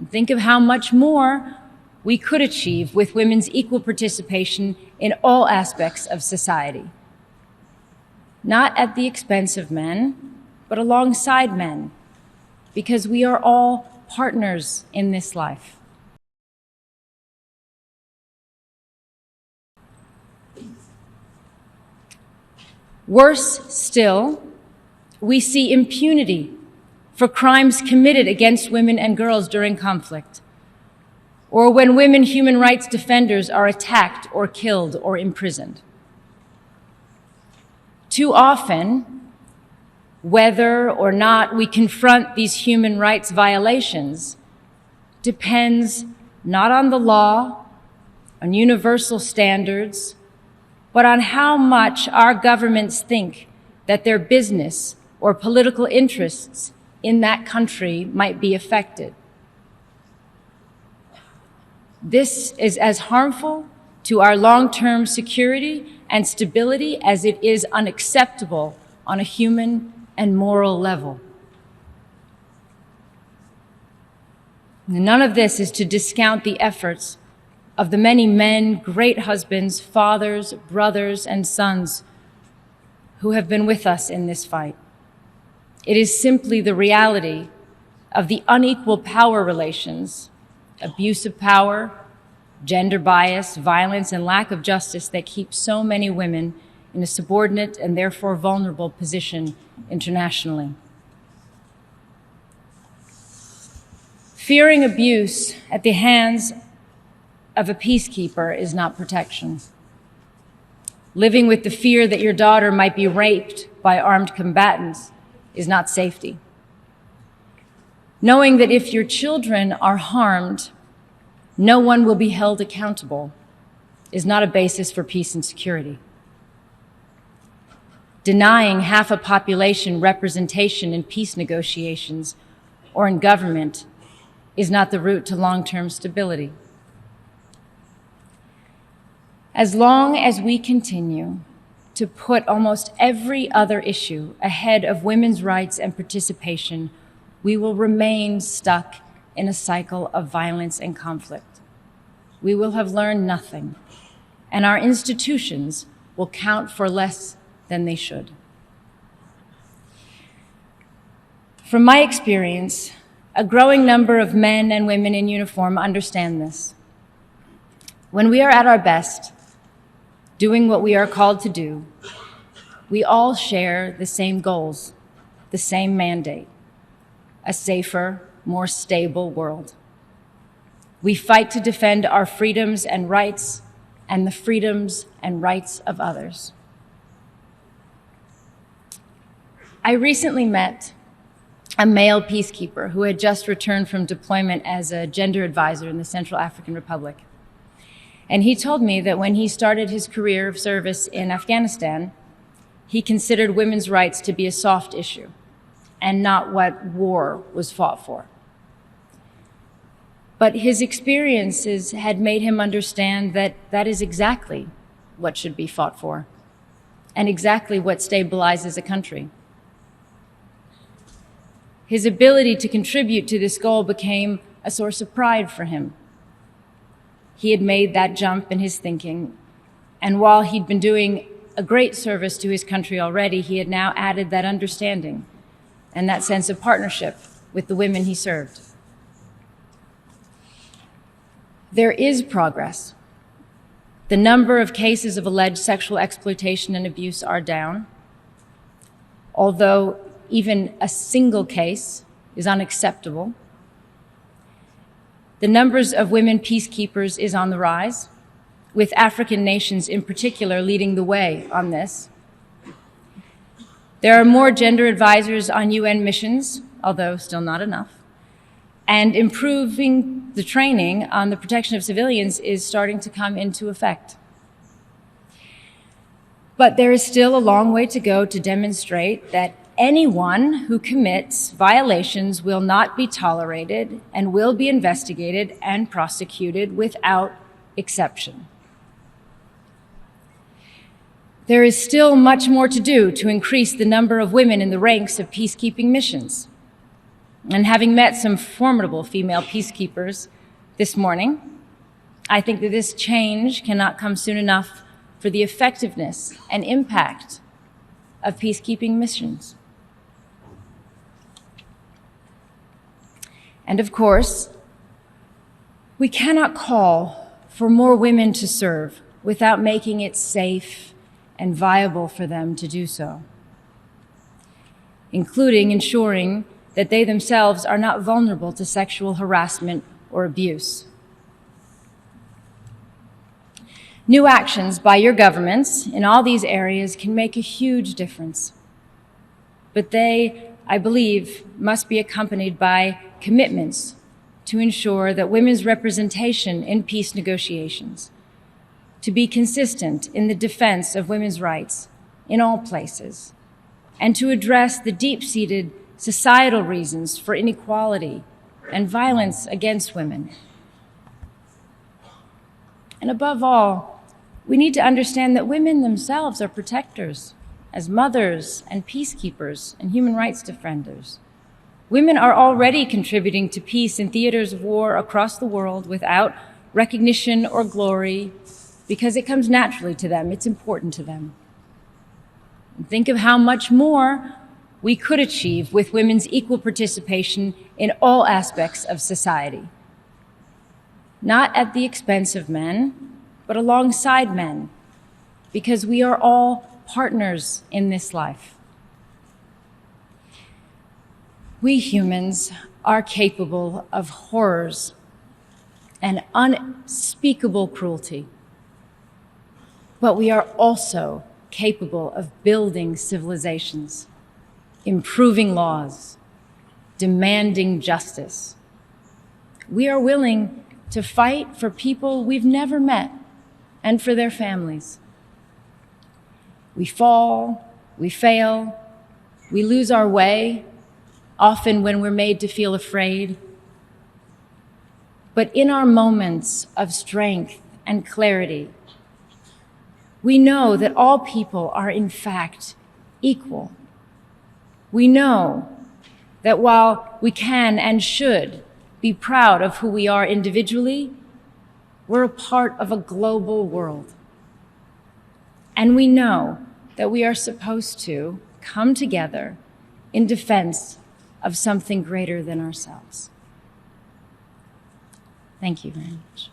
Think of how much more we could achieve with women's equal participation in all aspects of society. Not at the expense of men, but alongside men, because we are all partners in this life. Worse still, we see impunity for crimes committed against women and girls during conflict, or when women human rights defenders are attacked or killed or imprisoned. Too often, whether or not we confront these human rights violations depends not on the law, on universal standards, but on how much our governments think that their business or political interests in that country might be affected. This is as harmful to our long-term security and stability as it is unacceptable on a human and moral level. None of this is to discount the efforts of the many men, great husbands, fathers, brothers, and sons who have been with us in this fight. It is simply the reality of the unequal power relations, abuse of power, gender bias, violence, and lack of justice that keep so many women in a subordinate and therefore vulnerable position internationally. Fearing abuse at the hands of a peacekeeper is not protection. Living with the fear that your daughter might be raped by armed combatants is not safety. Knowing that if your children are harmed, no one will be held accountable is not a basis for peace and security. Denying half a population representation in peace negotiations or in government is not the route to long-term stability. As long as we continue to put almost every other issue ahead of women's rights and participation, we will remain stuck in a cycle of violence and conflict. We will have learned nothing, and our institutions will count for less than they should. From my experience, a growing number of men and women in uniform understand this. When we are at our best, doing what we are called to do, we all share the same goals, the same mandate: a safer, more stable world. We fight to defend our freedoms and rights and the freedoms and rights of others. I recently met a male peacekeeper who had just returned from deployment as a gender advisor in the Central African Republic. And he told me that when he started his career of service in Afghanistan, he considered women's rights to be a soft issue and not what war was fought for. But his experiences had made him understand that that is exactly what should be fought for and exactly what stabilizes a country. His ability to contribute to this goal became a source of pride for him. He had made that jump in his thinking, and while he'd been doing a great service to his country already, he had now added that understanding and that sense of partnership with the women he served. There is progress. The number of cases of alleged sexual exploitation and abuse are down, although even a single case is unacceptable. The numbers of women peacekeepers is on the rise, with African nations in particular leading the way on this. There are more gender advisors on UN missions, although still not enough. And improving the training on the protection of civilians is starting to come into effect. But there is still a long way to go to demonstrate that anyone who commits violations will not be tolerated and will be investigated and prosecuted without exception. There is still much more to do to increase the number of women in the ranks of peacekeeping missions. And having met some formidable female peacekeepers this morning, I think that this change cannot come soon enough for the effectiveness and impact of peacekeeping missions. And of course, we cannot call for more women to serve without making it safe and viable for them to do so, including ensuring that they themselves are not vulnerable to sexual harassment or abuse. New actions by your governments in all these areas can make a huge difference, but they, I believe, must be accompanied by commitments to ensure that women's representation in peace negotiations, to be consistent in the defense of women's rights in all places, and to address the deep-seated societal reasons for inequality and violence against women. And above all, we need to understand that women themselves are protectors, as mothers and peacekeepers and human rights defenders. Women are already contributing to peace in theaters of war across the world without recognition or glory, because it comes naturally to them. It's important to them. And think of how much more we could achieve with women's equal participation in all aspects of society. Not at the expense of men, but alongside men, because we are all partners in this life. We humans are capable of horrors and unspeakable cruelty, but we are also capable of building civilizations, improving laws, demanding justice. We are willing to fight for people we've never met and for their families. We fall, we fail, we lose our way, often when we're made to feel afraid. But in our moments of strength and clarity, we know that all people are in fact equal. We know that while we can and should be proud of who we are individually, we're a part of a global world. And we know that we are supposed to come together in defense of something greater than ourselves. Thank you very much.